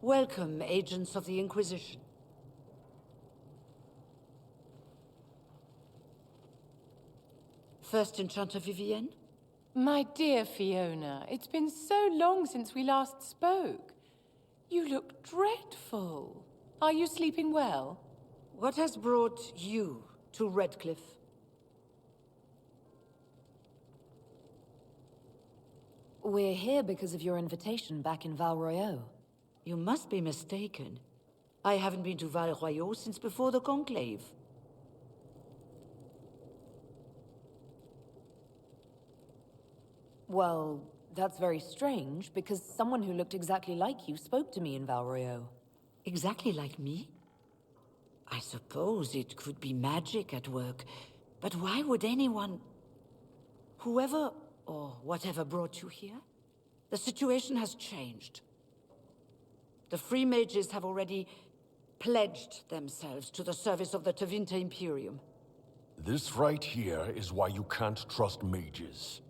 Welcome, agents of the Inquisition. First Enchanter Vivienne? My dear Fiona, it's been so long since we last spoke. You look dreadful. Are you sleeping well? What has brought you to Redcliffe? We're here because of your invitation back in Val Royeaux. You must be mistaken. I haven't been to Val Royeaux since before the Conclave. Well, that's very strange, because someone who looked exactly like you spoke to me in Val Royeaux. Exactly like me? I suppose it could be magic at work, but why would anyone... Whoever or whatever brought you here? The situation has changed. The Free Mages have already pledged themselves to the service of the Tevinter Imperium. This right here is why you can't trust mages.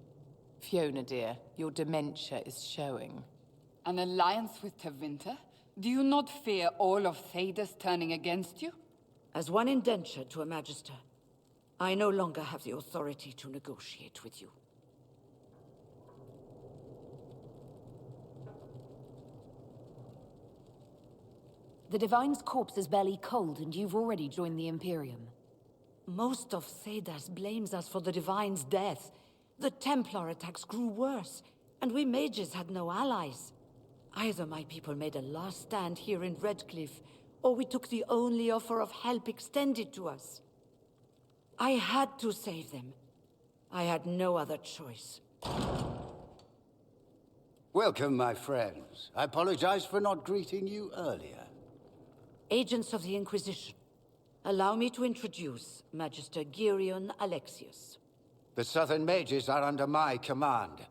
Fiona, dear, your dementia is showing. An alliance with Tevinter? Do you not fear all of Thedas turning against you? As one indentured to a Magister, I no longer have the authority to negotiate with you. The Divine's corpse is barely cold, and you've already joined the Imperium. Most of Thedas blames us for the Divine's death. The Templar attacks grew worse, and we mages had no allies. Either my people made a last stand here in Redcliffe, or we took the only offer of help extended to us. I had to save them. I had no other choice. Welcome, my friends. I apologize for not greeting you earlier. Agents of the Inquisition, allow me to introduce Magister Girion Alexius. The Southern Mages are under my command.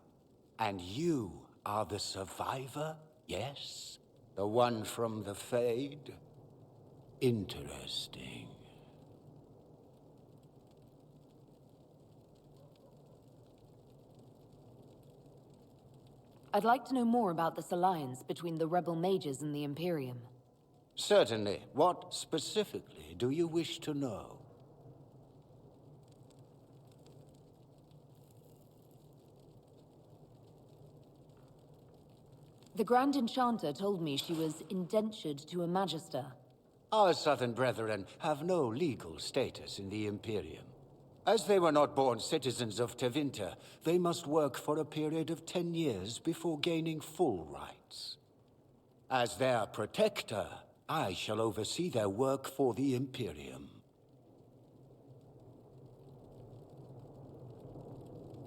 And you are the survivor, yes? The one from the Fade? Interesting. I'd like to know more about this alliance between the rebel mages and the Imperium. Certainly. What specifically do you wish to know? The Grand Enchanter told me she was indentured to a Magister. Our Southern brethren have no legal status in the Imperium. As they were not born citizens of Tevinter, they must work for a period of 10 years before gaining full rights. As their protector, I shall oversee their work for the Imperium.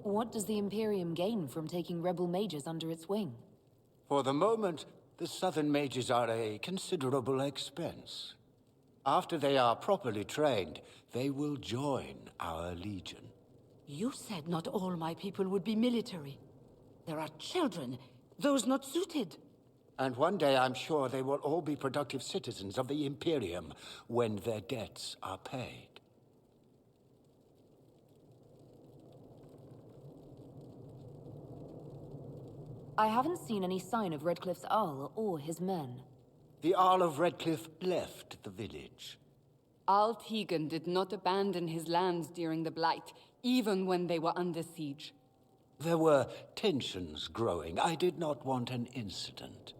What does the Imperium gain from taking rebel mages under its wing? For the moment, the Southern Mages are a considerable expense. After they are properly trained, they will join our Legion. You said not all my people would be military. There are children, those not suited. And one day I'm sure they will all be productive citizens of the Imperium when their debts are paid. I haven't seen any sign of Redcliffe's Arl or his men. The Arl of Redcliffe left the village. Al Tegan did not abandon his lands during the Blight, even when they were under siege. There were tensions growing. I did not want an incident.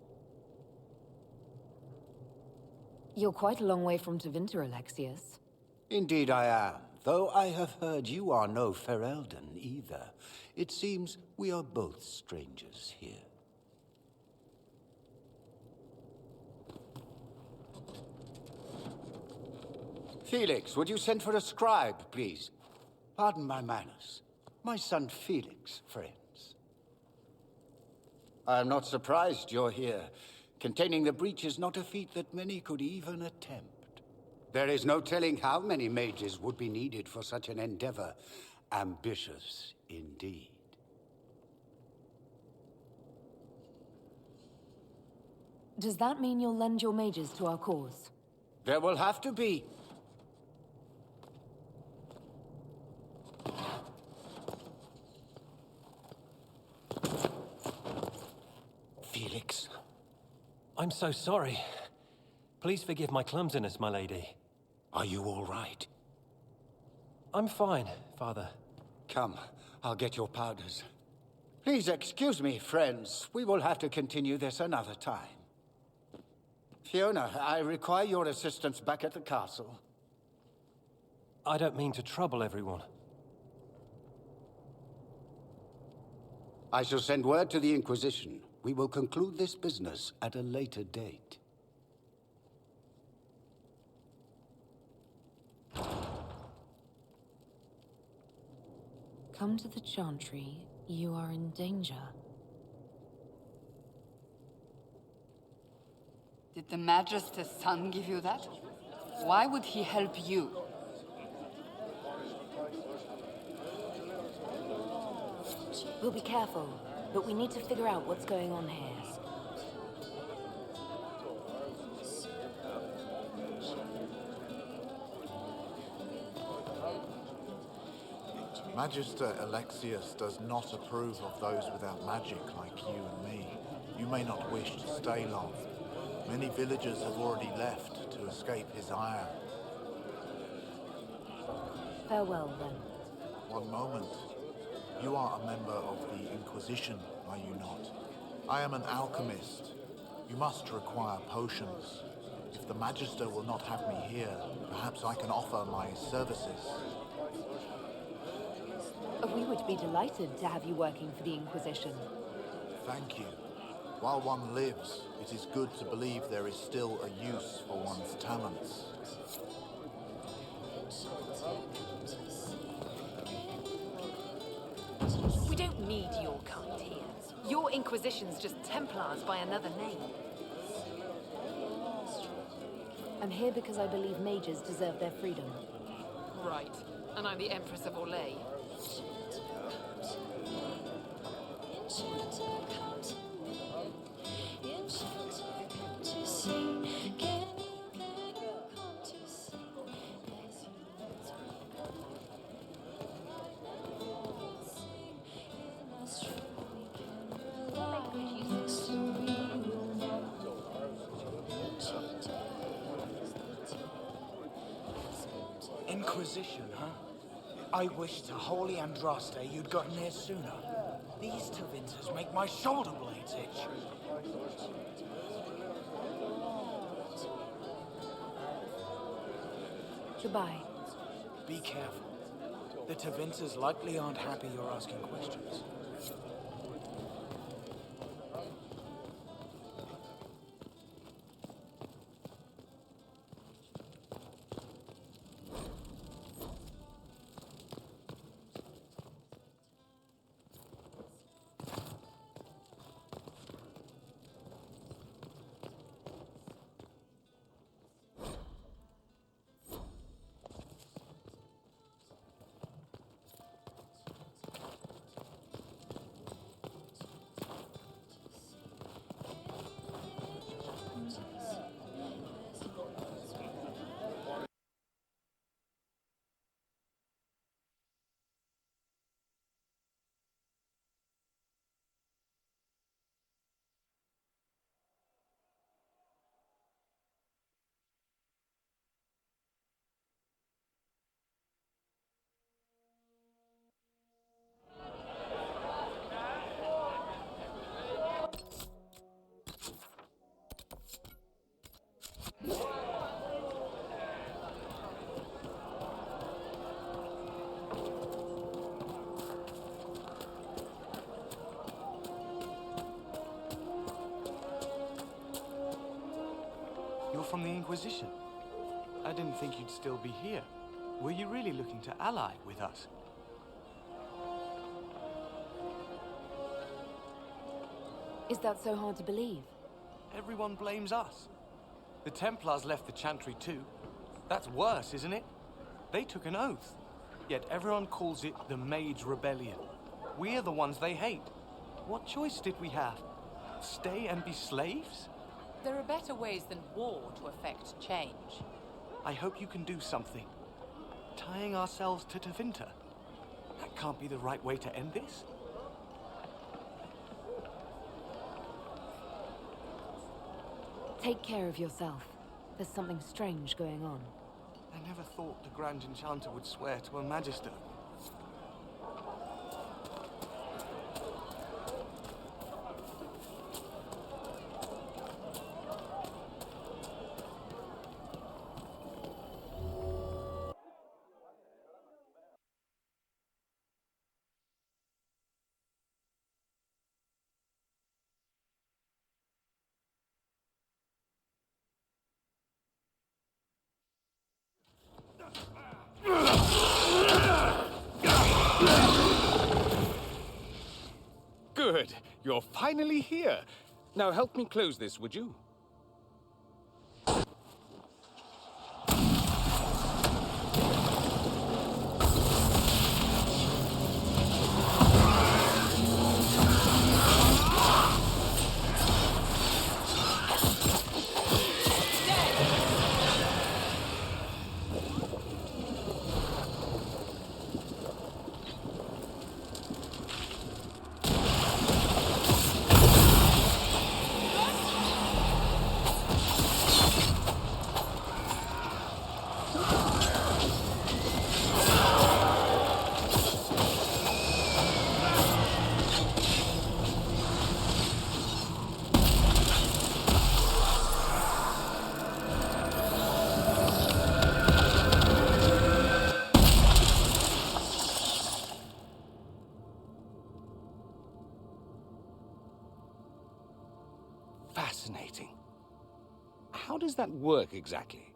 You're quite a long way from Tevinter, Alexius. Indeed I am, though I have heard you are no Ferelden either. It seems we are both strangers here. Felix, would you send for a scribe, please? Pardon my manners. My son Felix, friends. I am not surprised you're here. Containing the breach is not a feat that many could even attempt. There is no telling how many mages would be needed for such an endeavor. Ambitious, indeed. Does that mean you'll lend your mages to our cause? There will have to be. Felix, I'm so sorry. Please forgive my clumsiness, my lady. Are you all right? I'm fine, Father. Come, I'll get your powders. Please excuse me, friends. We will have to continue this another time. Fiona, I require your assistance back at the castle. I don't mean to trouble everyone. I shall send word to the Inquisition. We will conclude this business at a later date. Come to the Chantry. You are in danger. Did the Magister's son give you that? Why would he help you? We'll be careful, but we need to figure out what's going on here. Magister Alexius does not approve of those without magic like you and me. You may not wish to stay long. Many villagers have already left to escape his ire. Farewell, then. One moment. You are a member of the Inquisition, are you not? I am an alchemist. You must require potions. If the Magister will not have me here, perhaps I can offer my services. We would be delighted to have you working for the Inquisition. Thank you. While one lives, it is good to believe there is still a use for one's talents. We don't need your kind here. Your Inquisition's just Templars by another name. I'm here because I believe mages deserve their freedom. Right. And I'm the Empress of Orlais. Inquisition, huh? I wish to Holy Andraste you'd gotten here sooner. These Tevinters make my shoulder blades itch. Goodbye. Be careful. The Tevinters likely aren't happy you're asking questions. You're from the Inquisition. I didn't think you'd still be here. Were you really looking to ally with us? Is that so hard to believe? Everyone blames us. The Templars left the Chantry too. That's worse, isn't it? They took an oath. Yet everyone calls it the Mage Rebellion. We're the ones they hate. What choice did we have? Stay and be slaves? There are better ways than war to effect change. I hope you can do something. Tying ourselves to Tevinter. That can't be the right way to end this. Take care of yourself. There's something strange going on. I never thought the Grand Enchanter would swear to a Magister. Good. You're finally here. Now help me close this, would you? Fascinating. How does that work exactly?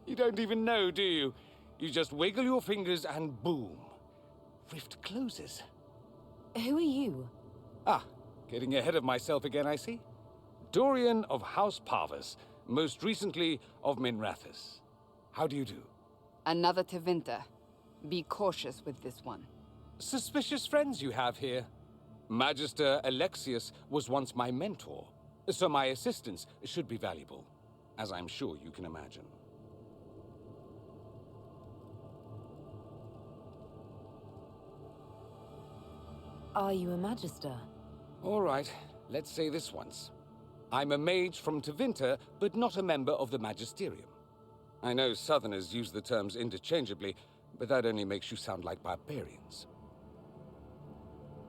You don't even know, do you? You just wiggle your fingers and boom. Rift closes. Who are you? Ah, getting ahead of myself again, I see. Dorian of House Parvus, most recently of Minrathous. How do you do? Another Tevinter. Be cautious with this one. Suspicious friends you have here. Magister Alexius was once my mentor, so my assistance should be valuable, as I'm sure you can imagine. Are you a Magister? All right, let's say this once. I'm a mage from Tevinter, but not a member of the Magisterium. I know Southerners use the terms interchangeably, but that only makes you sound like barbarians.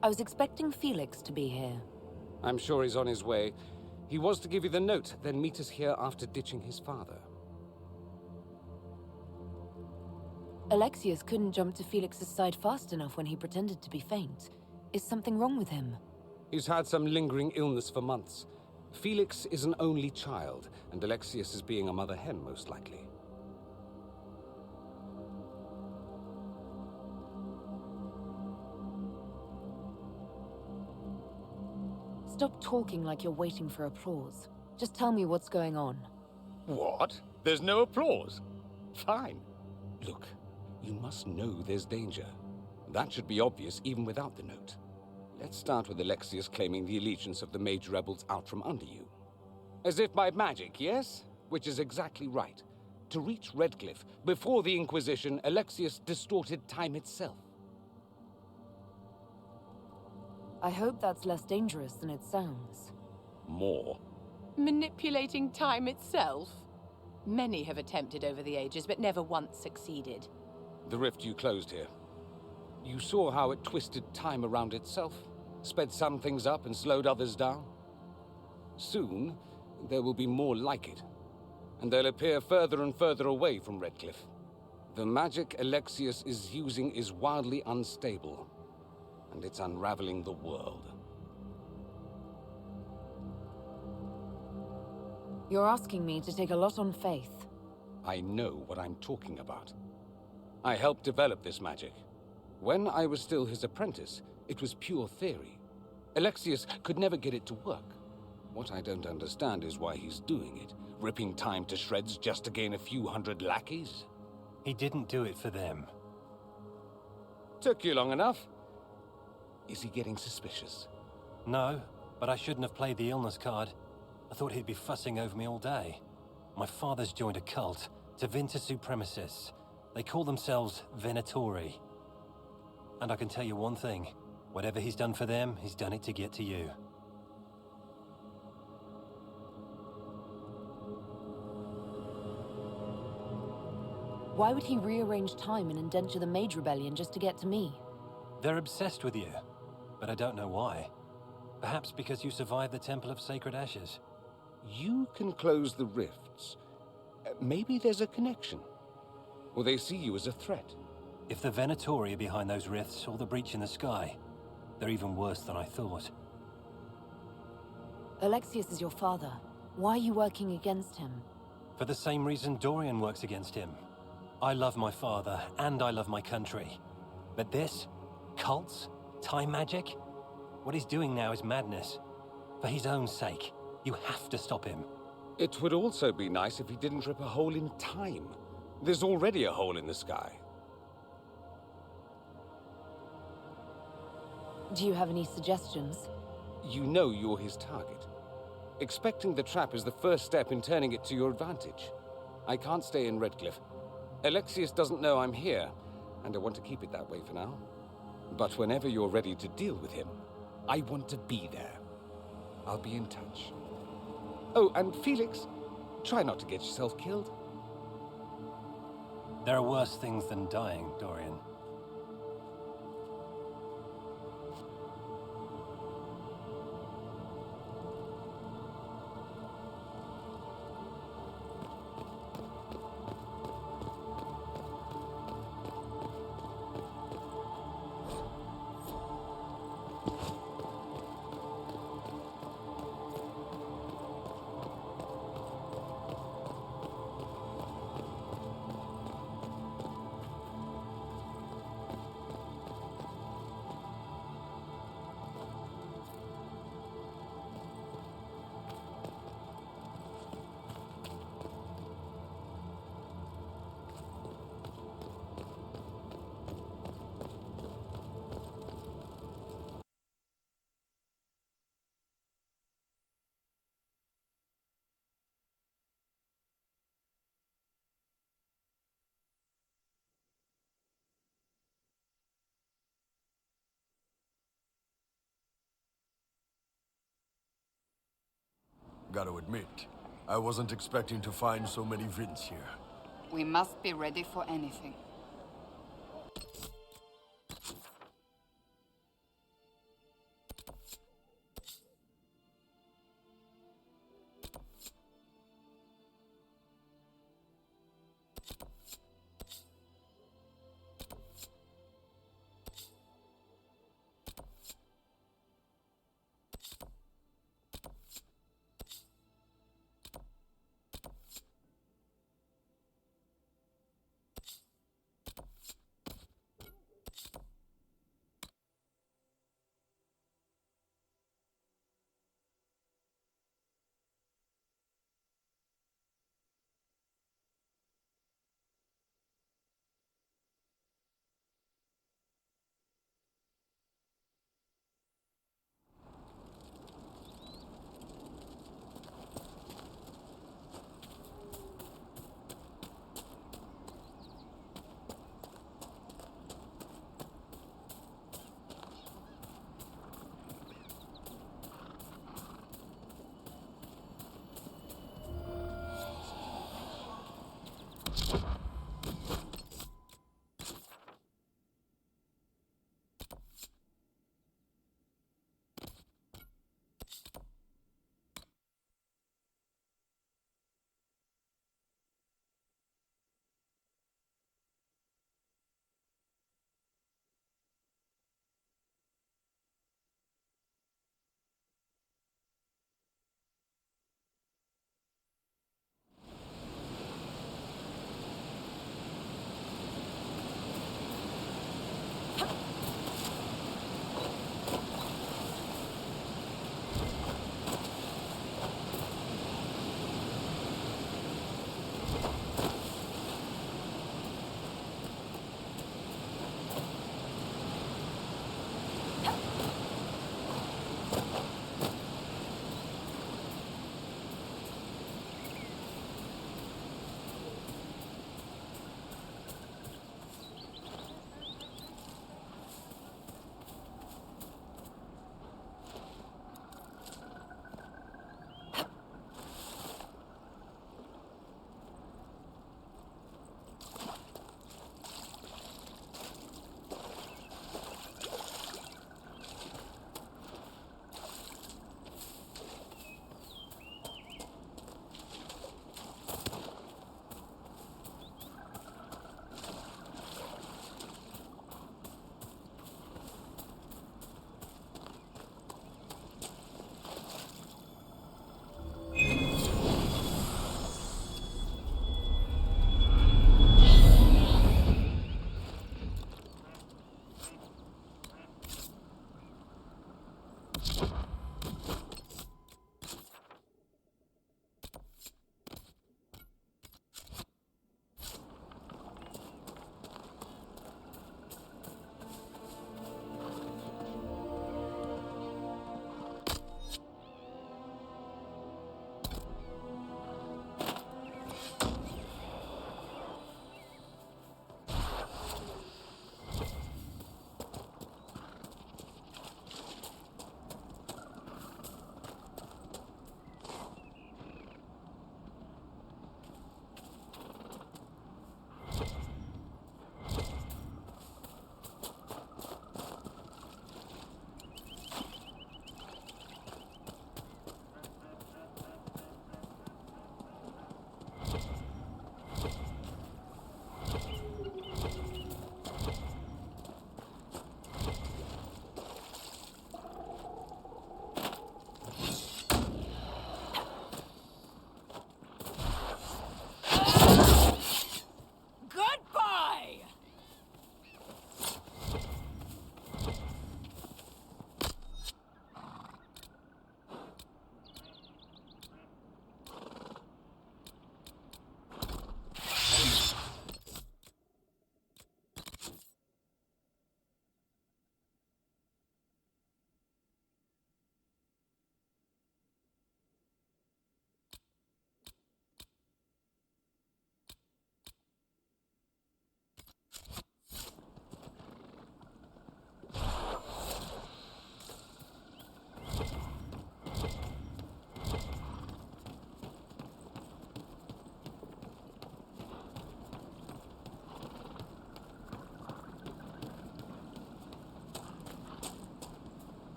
I was expecting Felix to be here. I'm sure he's on his way. He was to give you the note, then meet us here after ditching his father. Alexius couldn't jump to Felix's side fast enough when he pretended to be faint. Is something wrong with him? He's had some lingering illness for months. Felix is an only child, and Alexius is being a mother hen, most likely. Stop talking like you're waiting for applause. Just tell me what's going on. What? There's no applause? Fine. Look, you must know there's danger. That should be obvious even without the note. Let's start with Alexius claiming the allegiance of the mage rebels out from under you. As if by magic, yes? Which is exactly right. To reach Redcliffe, before the Inquisition, Alexius distorted time itself. I hope that's less dangerous than it sounds. More. Manipulating time itself? Many have attempted over the ages, but never once succeeded. The rift you closed here. You saw how it twisted time around itself, sped some things up and slowed others down. Soon, there will be more like it, and they'll appear further and further away from Redcliffe. The magic Alexius is using is wildly unstable, and it's unraveling the world. You're asking me to take a lot on faith. I know what I'm talking about. I helped develop this magic. When I was still his apprentice, it was pure theory. Alexius could never get it to work. What I don't understand is why he's doing it, ripping time to shreds just to gain a few hundred lackeys. He didn't do it for them. Took you long enough. Is he getting suspicious? No, but I shouldn't have played the illness card. I thought he'd be fussing over me all day. My father's joined a cult, Tevinter Supremacists. They call themselves Venatori. And I can tell you one thing. Whatever he's done for them, he's done it to get to you. Why would he rearrange time and indenture the Mage Rebellion just to get to me? They're obsessed with you, but I don't know why. Perhaps because you survived the Temple of Sacred Ashes. You can close the rifts. Maybe there's a connection. Or they see you as a threat. If the Venatori are behind those rifts or the breach in the sky, they're even worse than I thought. Alexius is your father. Why are you working against him? For the same reason Dorian works against him. I love my father, and I love my country. But this? Cults? Time magic? What he's doing now is madness. For his own sake, you have to stop him. It would also be nice if he didn't rip a hole in time. There's already a hole in the sky. Do you have any suggestions? You know you're his target. Expecting the trap is the first step in turning it to your advantage. I can't stay in Redcliffe. Alexius doesn't know I'm here, and I want to keep it that way for now. But whenever you're ready to deal with him, I want to be there. I'll be in touch. Oh, and Felix, try not to get yourself killed. There are worse things than dying, Dorian. Gotta admit, I wasn't expecting to find so many Vints here. We must be ready for anything.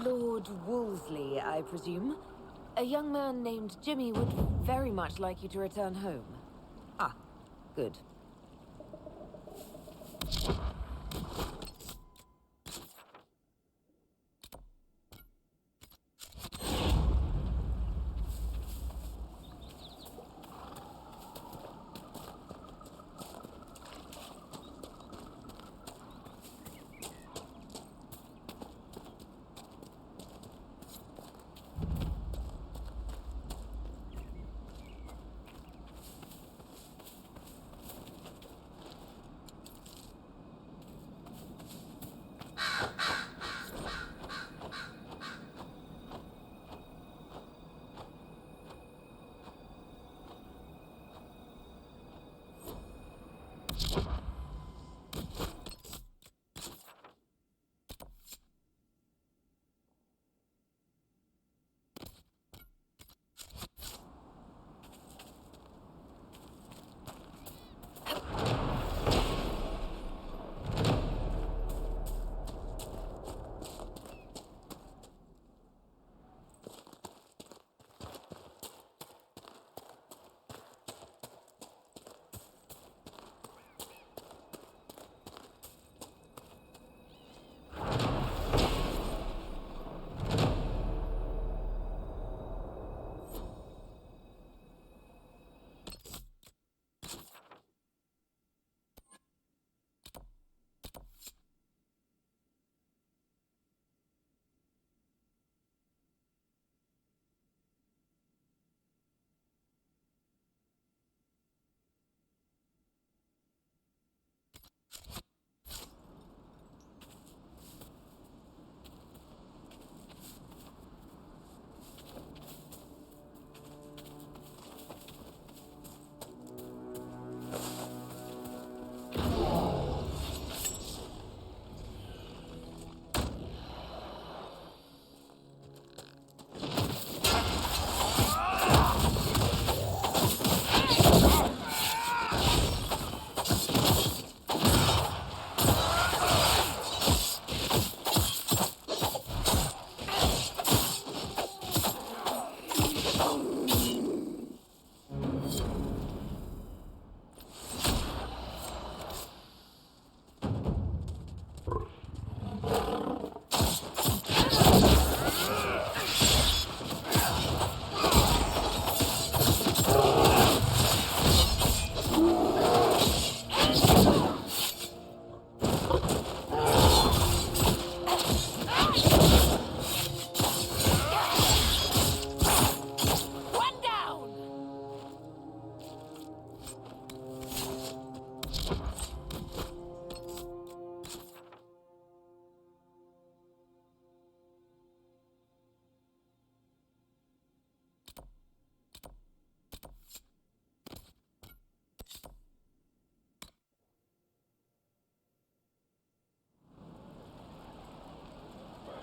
Lord Wolseley, I presume. A young man named Jimmy would very much like you to return home. Ah, good.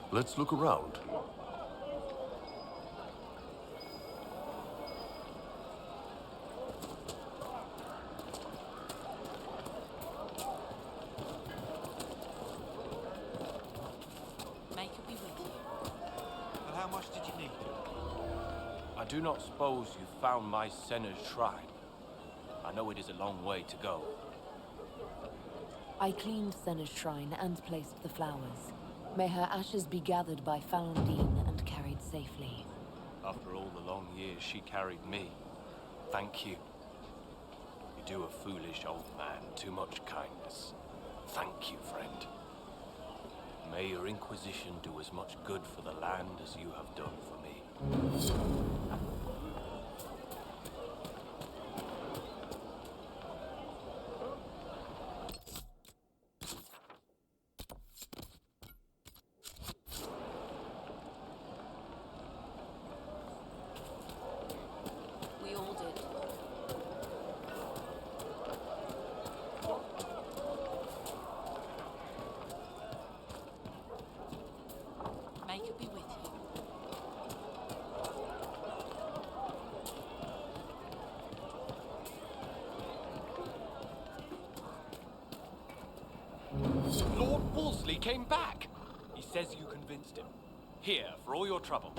Let's look around. Make it be with you. And how much did you need? I do not suppose you found my Senna's shrine. I know it is a long way to go. I cleaned Senna's shrine and placed the flowers. May her ashes be gathered by Falondine and carried safely. After all the long years she carried me, thank you. You do a foolish old man too much kindness. Thank you, friend. May your Inquisition do as much good for the land as you have done for me. We all did. Make it be with you. Lord Wolseley came back! He says you convinced him. Here, for all your trouble.